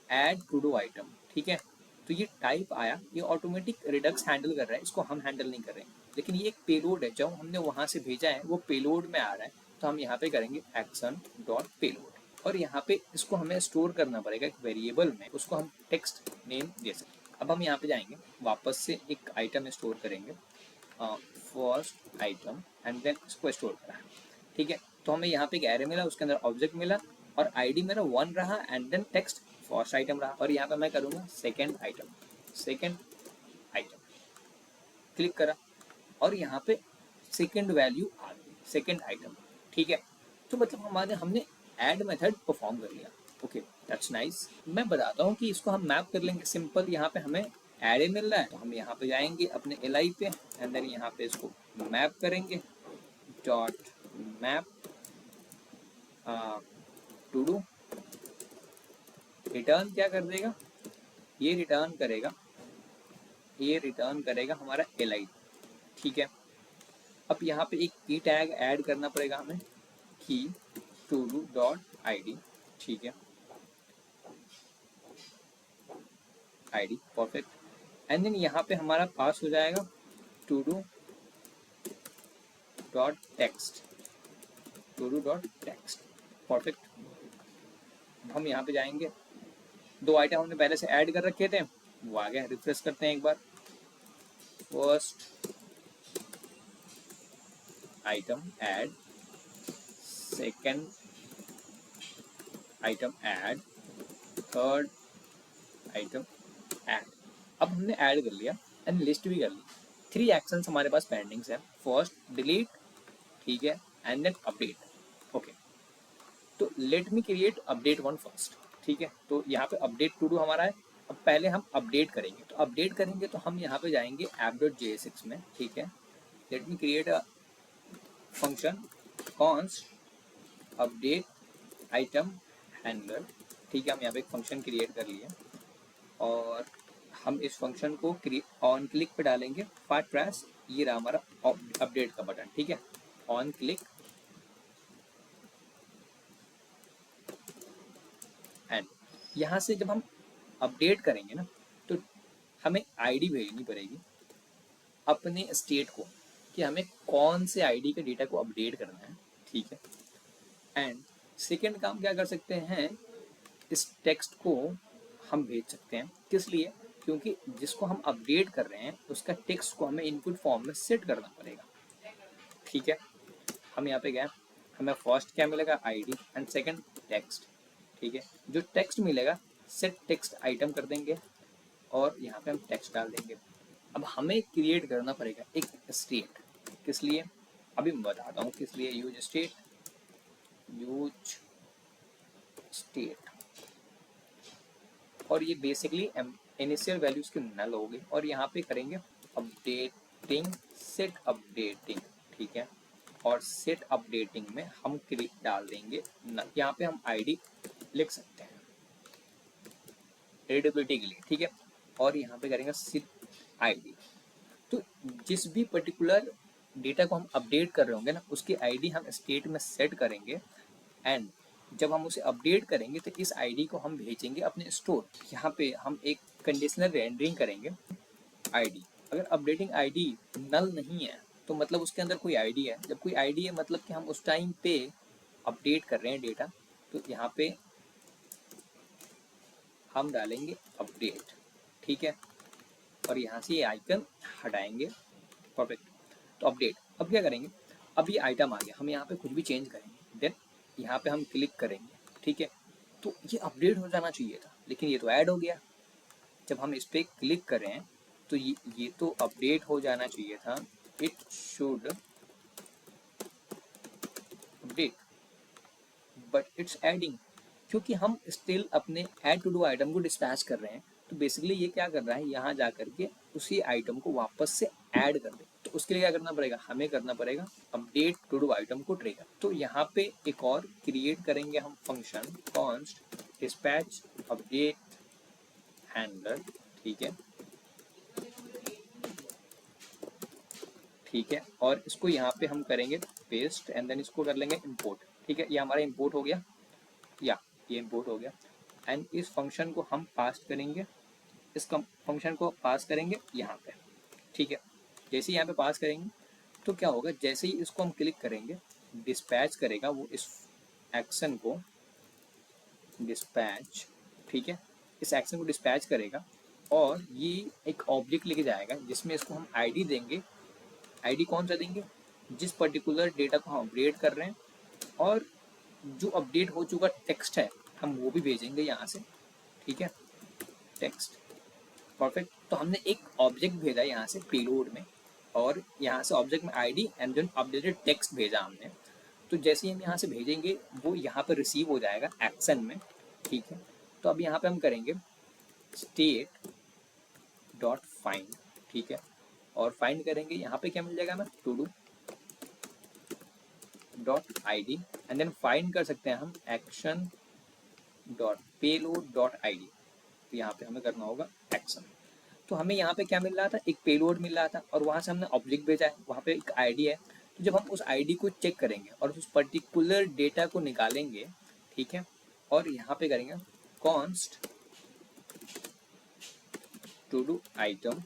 ऐड टू डू आइटम, ठीक है। तो ये टाइप आया, ये ऑटोमेटिक रिडक्स हैंडल कर रहा है, इसको हम हैंडल नहीं कर रहे हैं। लेकिन ये एक पेलोड है, जब हमने वहां से भेजा है वो पेलोड में आ रहा है। तो हम यहाँ पे करेंगे एक्शन डॉट पेलोड, और यहाँ पे इसको हमें स्टोर करना पड़ेगा एक वेरिएबल में, उसको हम टेक्स्ट नेम दे सकते हैं। अब हम यहाँ पे जाएंगे, वापस से एक आइटम स्टोर करेंगे, फर्स्ट आइटम, एंड देन इसको स्टोर करा, ठीक है। तो हमें यहाँ पे एक एरे मिला, उसके अंदर ऑब्जेक्ट मिला और आईडी मेरा 1 रहा, and then text first item रहा। और यहाँ पे मैं करूँगा सेकेंड आइटम, क्लिक करा और यहाँ पे सेकेंड वैल्यू आ गई, सेकेंड आइटम, ठीक है। तो मतलब हमने ऐड मेथड परफॉर्म कर लिया, ओके, दैट्स नाइस। मैं बताता हूँ कि इसको हम मैप कर लेंगे सिंपल। यहाँ पे हमें एरे मिल रहा है तो हम यहाँ पे जाएंगे अपने एल पे, एंड देन यहाँ पे इसको मैप करेंगे, dot map to do, return क्या कर देगा, ये रिटर्न करेगा हमारा एल, ठीक है। अब यहाँ पे एक की टैग ऐड करना पड़ेगा हमें, की टू डू डॉट आईडी, ठीक है, आईडी परफेक्ट। एंड देन यहाँ पे हमारा पास हो जाएगा to do dot text, perfect. हम यहाँ पे जाएंगे, दो आइटम हमने पहले से ऐड कर रखे थे, वो आ गया। रिफ्रेश करते हैं एक बार, first item add, second item add, third item add. अब हमने ऐड कर लिया एंड लिस्ट भी कर ली। 3 एक्शंस हमारे पास पेंडिंग्स है, फर्स्ट डिलीट, ठीक है, एंड देन अपडेट, ओके। तो let me create update one first, ठीक है। तो यहाँ पे अपडेट टू डू हमारा है। अब पहले हम अपडेट करेंगे, तो अपडेट करेंगे तो हम यहाँ पे जाएंगे app.jsx में, ठीक है। Let me create a function const update item handler, ठीक है। हम यहाँ पे एक फंक्शन क्रिएट कर लिए और हम इस फंक्शन को ऑन क्लिक पे डालेंगे फास्ट प्रेस, ये रहा हमारा अपडेट का बटन, ठीक है। ऑन क्लिक एंड यहाँ से जब हम अपडेट करेंगे ना, तो हमें आईडी भेजनी पड़ेगी अपने स्टेट को, कि हमें कौन से आईडी के डेटा को अपडेट करना है, ठीक है। एंड सेकेंड काम क्या कर सकते हैं, इस टेक्स्ट को हम भेज सकते हैं, किस लिए, क्योंकि जिसको हम अपडेट कर रहे हैं उसका टेक्स्ट को हमें इनपुट फॉर्म में सेट करना पड़ेगा, ठीक है। हम यहाँ पे गए, हमें फर्स्ट क्या मिलेगा, आईडी, एंड सेकंड टेक्स्ट, ठीक है। जो टेक्स्ट मिलेगा सेट टेक्स्ट आइटम कर देंगे और यहाँ पे हम टेक्स्ट डाल देंगे। अब हमें क्रिएट करना पड़ेगा एक स्टेट, किस लिए, अभी मैं बताता हूँ किस लिए। यूज स्टेट, और ये बेसिकली इनिशियल वैल्यूज की नल होगी, और यहाँ पे करेंगे अपडेटिंग, सेट अपडेटिंग, ठीक है। और सेट अपडेटिंग में हम डाल देंगे नल। यहाँ पे हम आईडी लिख सकते हैं रीडेबिलिटी के लिए, ठीक है। और यहाँ पे करेंगे सेट आईडी, तो जिस भी पर्टिकुलर डेटा को हम अपडेट कर रहे होंगे ना, उसकी आईडी हम स्टेट में सेट करेंगे, एंड जब हम उसे अपडेट करेंगे तो इस आईडी को हम भेजेंगे अपने स्टोर। यहाँ पे हम एक कंडीशनल रेंडरिंग करेंगे आईडी। अगर अपडेटिंग आईडी नल नहीं है तो मतलब उसके अंदर कोई आईडी है, जब कोई आईडी है मतलब कि हम उस टाइम पे अपडेट कर रहे हैं डेटा, तो यहाँ पे हम डालेंगे अपडेट, ठीक है। और यहाँ से ये आइकन हटाएंगे, परफेक्ट। तो अपडेट, अब क्या करेंगे, अब ये आइटम आ गया, हम यहाँ पे कुछ भी चेंज करेंगे, देन यहाँ पे हम क्लिक करेंगे, ठीक है। तो ये अपडेट हो जाना चाहिए था, लेकिन ये तो ऐड हो गया। जब हम इस पर क्लिक करें तो ये तो अपडेट हो जाना चाहिए था, it should update, but it's adding, क्योंकि हम स्टिल अपने ऐड टू डू आइटम को डिस्पैच कर रहे हैं। तो बेसिकली ये क्या कर रहा है, यहाँ जा करके उसी आइटम को वापस से ऐड कर दे। तो उसके लिए क्या करना पड़ेगा, हमें करना पड़ेगा अपडेट टू डू आइटम को ट्रिगर। तो यहाँ पे एक और क्रिएट करेंगे हम function const dispatch update handler, ठीक है, ठीक है। और इसको यहाँ पे हम करेंगे पेस्ट, एंड देन इसको कर लेंगे इंपोर्ट, ठीक है। ये हमारा इंपोर्ट हो गया, या ये इंपोर्ट हो गया। एंड इस फंक्शन को हम पास करेंगे, इस फंक्शन को पास करेंगे यहाँ पे, ठीक है। जैसे ही यहाँ पे पास करेंगे तो क्या होगा, जैसे ही इसको हम क्लिक करेंगे डिस्पैच करेगा वो इस एक्शन को, डिस्पैच, ठीक है, इस एक्शन को डिस्पैच करेगा, और ये एक ऑब्जेक्ट लेके जाएगा जिसमें इसको हम आईडी देंगे। आईडी कौन सा देंगे, जिस पर्टिकुलर डेटा को हम अपडेट कर रहे हैं, और जो अपडेट हो चुका टेक्स्ट है हम वो भी भेजेंगे यहाँ से, ठीक है, टेक्स्ट, परफेक्ट। तो हमने एक ऑब्जेक्ट भेजा यहाँ से पेलोड में, और यहाँ से ऑब्जेक्ट में ID and then updated text भेजा हमने। तो जैसे ही हम यहाँ से भेजेंगे वो यहाँ पर रिसीव हो जाएगा एक्शन में, ठीक है। तो अब यहाँ पे हम करेंगे स्टेट डॉट फाइंड, ठीक है, और फाइंड करेंगे, यहाँ पे क्या मिल जाएगा हमें, to do dot ID, and then find कर सकते हैं हम action dot payload dot ID. तो यहाँ पे हमें करना होगा एक्शन। तो हमें यहाँ पे क्या मिल रहा था, एक पेलोड मिल रहा था, और वहाँ से हमने ऑब्जेक्ट भेजा है, वहाँ पे एक आईडी है। तो जब हम उस आईडी को चेक करेंगे और उस पर्टिकुलर डेटा को निकालेंगे, ठीक है, और यहाँ पे करेंगे कॉन्स्ट टू डू आइटम,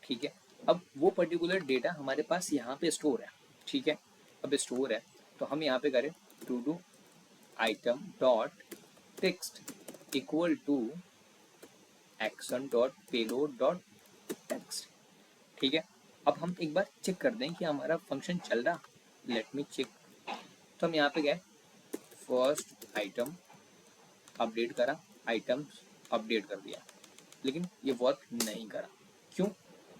ठीक है। अब वो पर्टिकुलर डेटा हमारे पास यहाँ पे स्टोर है, ठीक है। अब स्टोर है तो हम यहाँ पे करें to do item dot text equal to action dot payload dot text, ठीक है। अब हम एक बार चेक कर दें कि हमारा फंक्शन चल रहा, लेट मी चेक। तो हम यहाँ पे गए, फर्स्ट आइटम अपडेट करा, आइटम्स अपडेट कर दिया, लेकिन ये वर्क नहीं करा, क्यों,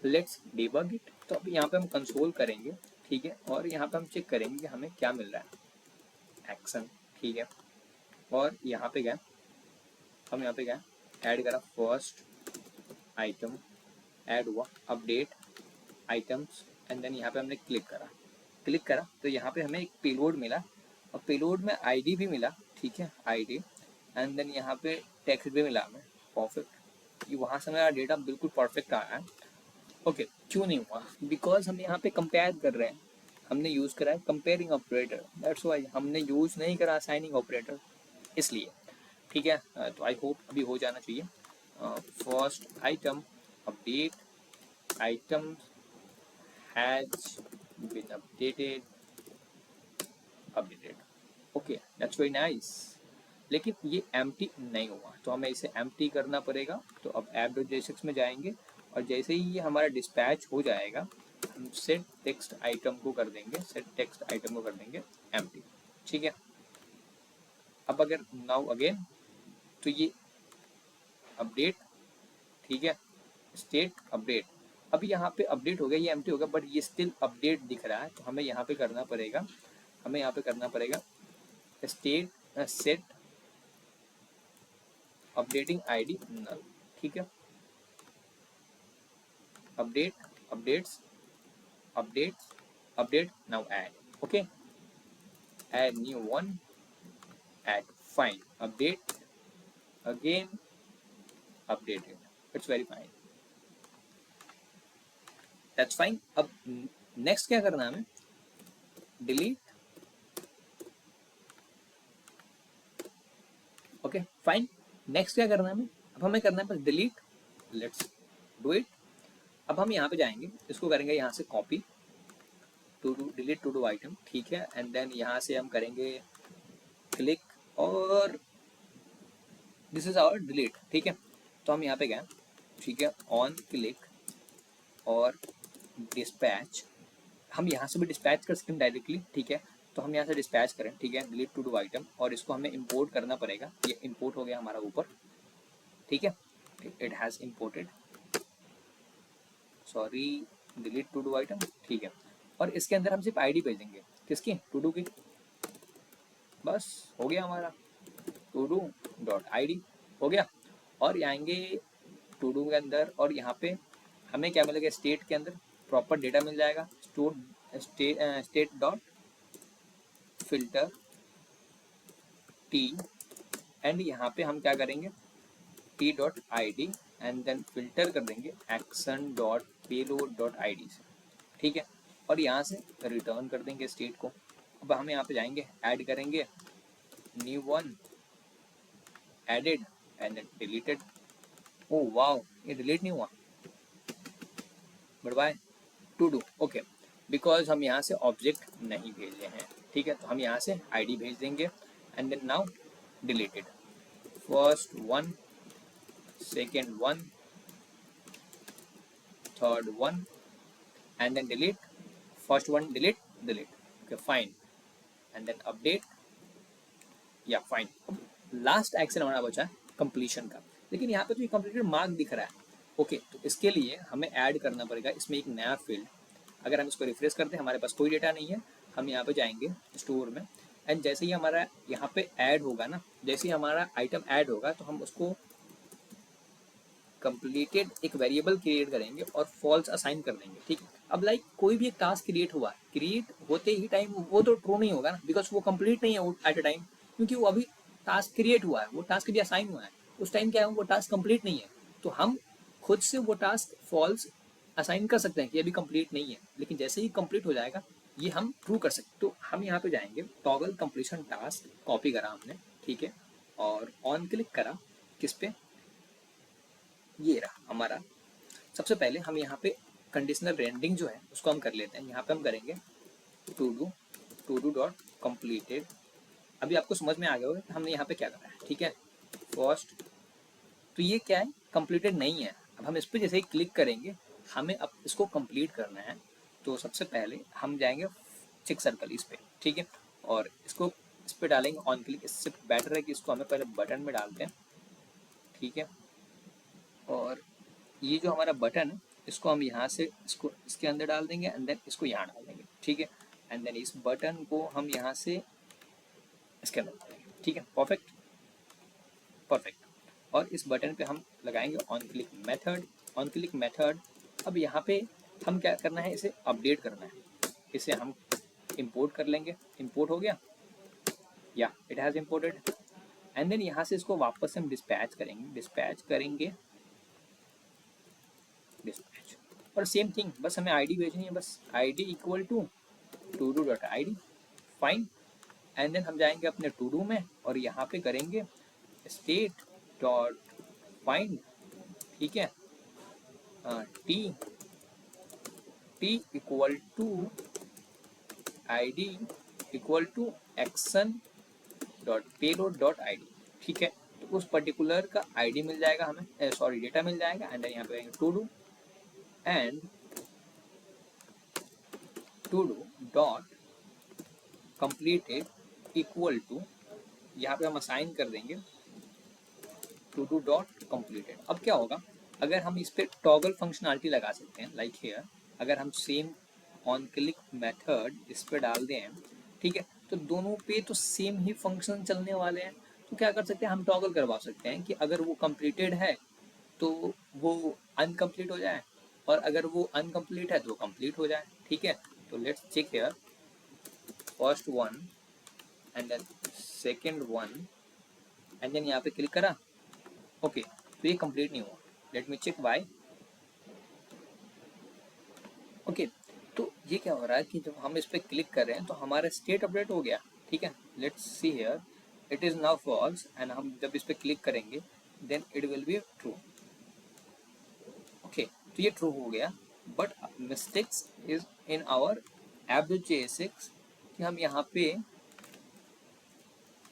लेट्स डिबग इट। तो अब यहाँ पे हम कंसोल करेंगे, ठीक है, और यहाँ पे हम चेक करेंगे कि हमें क्या मिल रहा है, एक्शन, ठीक है। और यहाँ पे गए, हम यहाँ पे गए, ऐड करा फर्स्ट आइटम, ऐड हुआ अपडेट आइटम्स, एंड देन यहाँ पे हमने क्लिक करा तो यहाँ पे हमें एक पेलोड मिला, और पेलोड में आईडी भी मिला, ठीक है, आईडी, एंड देन यहाँ पे टेक्स्ट भी मिला हमें, परफेक्ट, ये वहाँ से मेरा डेटा बिल्कुल परफेक्ट आ रहा है। ओके, क्यों नहीं हुआ? बिकॉज हम यहाँ पे कंपेयर कर रहे हैं, हमने यूज़ करा है कंपेयरिंग ऑपरेटर, दैट्स वाई हमने यूज़ नहीं करा असाइनिंग ऑपरेटर, इसलिए। ठीक है, तो आई होप अभी हो जाना चाहिए। First item update, item has been updated. Okay, that's very nice. लेकिन ये एम्प्टी नहीं हुआ, तो हमें इसे एम्प्टी करना पड़ेगा। तो अब app.jsx में जाएंगे और जैसे ही ये हमारा डिस्पैच हो जाएगा, हम सेट टेक्स्ट आइटम को कर देंगे एम्प्टी। ठीक है, अब अगर नाउ अगेन, तो ये अपडेट, ठीक है, स्टेट अपडेट, अभी यहाँ पे अपडेट हो गया, ये एम्प्टी हो गया, बट ये स्टिल अपडेट दिख रहा है। तो हमें यहाँ पे करना पड़ेगा स्टेट सेट अपडेटिंग आईडी नल। ठीक है, update now add. Okay, add new one, add fine update again updated, it's very fine, that's fine. अब नेक्स्ट क्या करना है हमें? डिलीट। ओके फाइन, नेक्स्ट क्या करना है हमें? अब हमें करना है बस डिलीट, लेट्स डू इट। अब हम यहाँ पे जाएंगे, इसको करेंगे यहाँ से copy to do, delete to do item, ठीक है, एंड देन यहाँ से हम करेंगे क्लिक और दिस इज आवर डिलीट। ठीक है, तो हम यहाँ पे गए, ठीक है, ऑन क्लिक और डिस्पैच, हम यहाँ से भी डिस्पैच कर सकते हैं डायरेक्टली। ठीक है, तो हम यहाँ से डिस्पैच करें, ठीक है, डिलीट टू डू आइटम, और इसको हमें इंपोर्ट करना पड़ेगा। ये इंपोर्ट हो गया हमारा ऊपर, ठीक है, it has imported, sorry, delete to do item, ठीक है। और इसके अंदर हम सिर्फ आईडी भेजेंगे, किसकी? टू डू की, बस हो गया हमारा to do dot I D, हो गया। और आएंगे टू डू के अंदर, और यहाँ पे हमें क्या मिलेगा? स्टेट के अंदर प्रॉपर डेटा मिल जाएगा, state dot filter T, and यहाँ पे हम क्या करेंगे? T dot I D, and then filter कर देंगे action dot payload dot I D से, ठीक है, और यहाँ से रिटर्न कर देंगे स्टेट को। अब हम यहाँ पे जाएंगे, ऐड करेंगे new one, added and then deleted. Oh wow, ये डिलीट नहीं हुआ, but by to do, okay, because हम यहाँ से ऑब्जेक्ट नहीं भेजे हैं। ठीक है, तो हम यहाँ से आईडी भेज देंगे, and then now deleted, first one, second one, third one, and then delete, first one delete, okay fine, and then update, या फाइन। लास्ट एक्शन हमारा बचा है कंप्लीशन का, लेकिन यहाँ पे तो ये कंप्लीटेड मार्क दिख रहा है। ओके, तो इसके लिए हमें ऐड करना पड़ेगा इसमें एक नया फील्ड। अगर हम इसको रिफ्रेश करते हैं, हमारे पास कोई डेटा नहीं है, हम यहाँ पे जाएंगे स्टोर में, एंड जैसे ही हमारा यहाँ पे ऐड होगा ना, जैसे ही हमारा आइटम ऐड होगा, तो हम उसको कंप्लीटेड एक वेरिएबल क्रिएट करेंगे और फॉल्स असाइन कर देंगे। ठीक है, अब लाइक कोई भी एक टास्क क्रिएट हुआ, क्रिएट होते ही टाइम वो तो ट्रू नहीं होगा ना, बिकॉज वो कंप्लीट नहीं है वो एट अ टाइम, क्योंकि वो अभी टास्क क्रिएट हुआ है, वो टास्क भी असाइन हुआ है, उस टाइम क्या है, वो टास्क कंप्लीट नहीं है। तो हम खुद से वो टास्क फॉल्स असाइन कर सकते हैं कि अभी कंप्लीट नहीं है, लेकिन जैसे ही कंप्लीट हो जाएगा ये हम ट्रू कर सकते। तो हम यहाँ पे जाएंगे, टॉगल कंप्लीशन टास्क कॉपी करा हमने, ठीक है, और ऑन क्लिक करा, किस पे? ये रहा हमारा। सबसे पहले हम यहाँ पे कंडीशनल रेंडरिंग जो है उसको हम कर लेते हैं। यहाँ पे हम करेंगे टू डू डॉट कंप्लीटेड। अभी आपको समझ में आ गया होगा कि हमने यहाँ पे क्या करा है, ठीक है, फर्स्ट, तो ये क्या है? कंप्लीटेड नहीं है। अब हम इस पर जैसे ही क्लिक करेंगे, हमें अब इसको कंप्लीट करना है। तो सबसे पहले हम जाएंगे चेक सर्कल इस पे, ठीक है, और इसको इस पे डालेंगे ऑन क्लिक। इससे बेटर है कि इसको हमें पहले बटन में डालते हैं, ठीक है, और ये जो हमारा बटन है इसको हम यहाँ से इसको इसके अंदर डाल देंगे, एंड देन इसको यहाँ डाल देंगे, ठीक है, एंड देन इस बटन को हम यहाँ से इसके अंदर डालेंगे, ठीक है, परफेक्ट परफेक्ट। और इस बटन पे हम लगाएंगे ऑन क्लिक मेथड। अब यहाँ पे हम क्या करना है, इसे अपडेट करना है, इसे हम इंपोर्ट कर लेंगे। इंपोर्ट हो गया, या it has imported, and then यहाँ से इसको वापस हम डिस्पैच करेंगे डिस्पैच, और सेम थिंग, बस हमें आईडी भेजनी है, बस ID equal to to do dot I D, fine. And then हम जाएंगे अपने टू डू में और यहाँ पे करेंगे स्टेट डॉट फाइंड, ठीक है, T T equal to I D equal to action dot payload dot I D, ठीक है। तो उस पर्टिकुलर का आईडी मिल जाएगा हमें, सॉरी डेटा मिल जाएगा। एंड देन यहाँ पे to do and to do dot completed equal to, यहाँ पे हम असाइन कर देंगे टू डू डॉट कंप्लीटेड। अब क्या होगा, अगर हम इस पर टॉगल फंक्शनलिटी लगा सकते हैं, लाइक हियर अगर हम सेम ऑन क्लिक मेथड इस पर डाल दें, ठीक है, तो दोनों पे तो सेम ही फंक्शन चलने वाले हैं। तो क्या कर सकते हैं, हम टॉगल करवा सकते हैं कि अगर वो कंप्लीटेड है तो वो अनकम्प्लीट हो जाए, और अगर वो अनकम्प्लीट है तो कंप्लीट हो जाए, ठीक है। तो let's check here, first one and then second one, and then यहाँ पे क्लिक करा, ओके, तो ये कंप्लीट नहीं हुआ। Let me check why. Okay, तो ये क्या हो रहा है कि जब हम इस पर क्लिक कर रहे हैं तो हमारा स्टेट अपडेट हो गया, ठीक है। Let's see here, it is now false, and हम जब इस पर क्लिक करेंगे then it will be true. Okay, तो ये ट्रू हो गया, but mistakes is in our app.jsx कि हम यहाँ पे,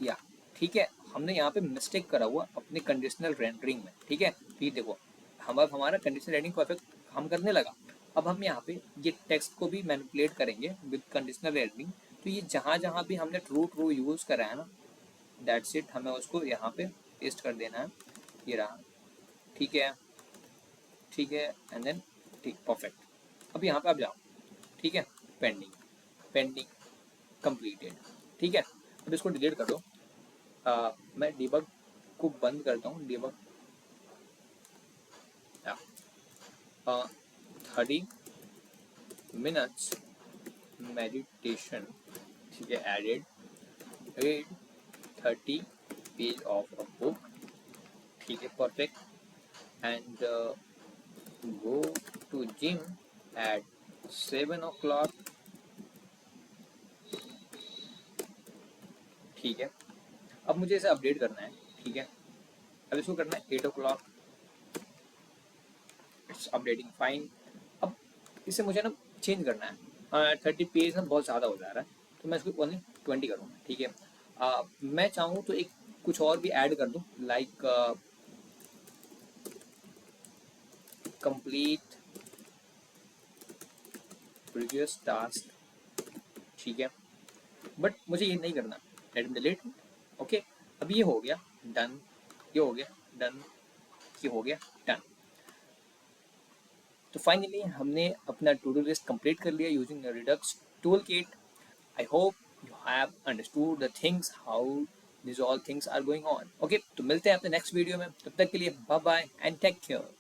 या ठीक है, हमने यहाँ पे मिस्टेक करा हुआ अपने कंडीशनल रेंडरिंग में, ठीक है। तो ये देखो, हमारा कंडीशनल रेंडरिंग परफेक्ट हम करने लगा। अब हम यहाँ पे ये टेक्स्ट को भी मैनिपुलेट करेंगे विद कंडीशनल रेंडरिंग। तो ये जहाँ जहाँ भी हमने ट्रू ट्रू यूज़ करा है ना, दैट्स इट, हमें उसको यहाँ पे पेस्ट कर देना है। ये रहा, ठीक है, ठीक है, एंड देन ठीक, परफेक्ट। अब यहाँ पे आप जाओ, ठीक है, पेंडिंग पेंडिंग कंप्लीटेड, ठीक है। अब इसको डिलीट कर दो। मैं डिबग को बंद करता हूँ, डिबग 30 मिनट्स मेडिटेशन, ठीक है, added, read 30 page of a book, ठीक है, perfect, and go to gym at 7 o'clock, ठीक है। अब मुझे इसे अपडेट करना है, ठीक है। अब इसको करना है 8 o'clock, इट्स अपडेटिंग फाइन। अब इसे मुझे ना चेंज करना है, 30 पेज ना बहुत ज़्यादा हो जा रहा है, तो मैं इसको ओनली 20 करूँगा, ठीक है। मैं चाहूँ तो एक कुछ और भी ऐड कर दूँ, लाइक कंप्लीट प्रीवियस टास्क, ठीक है, बट मुझे ये नहीं करना, लेट मी डिलीट। ओके, अब ये हो गया डन, ये हो गया डन, ये हो गया डन। तो फाइनली हमने अपना टू डू लिस्ट कंप्लीट कर लिया using Redux tool kit. I hope you have understood the things how this all things are going on. Okay, तो मिलते हैं अपने नेक्स्ट वीडियो में, तब तक के लिए bye bye and take care.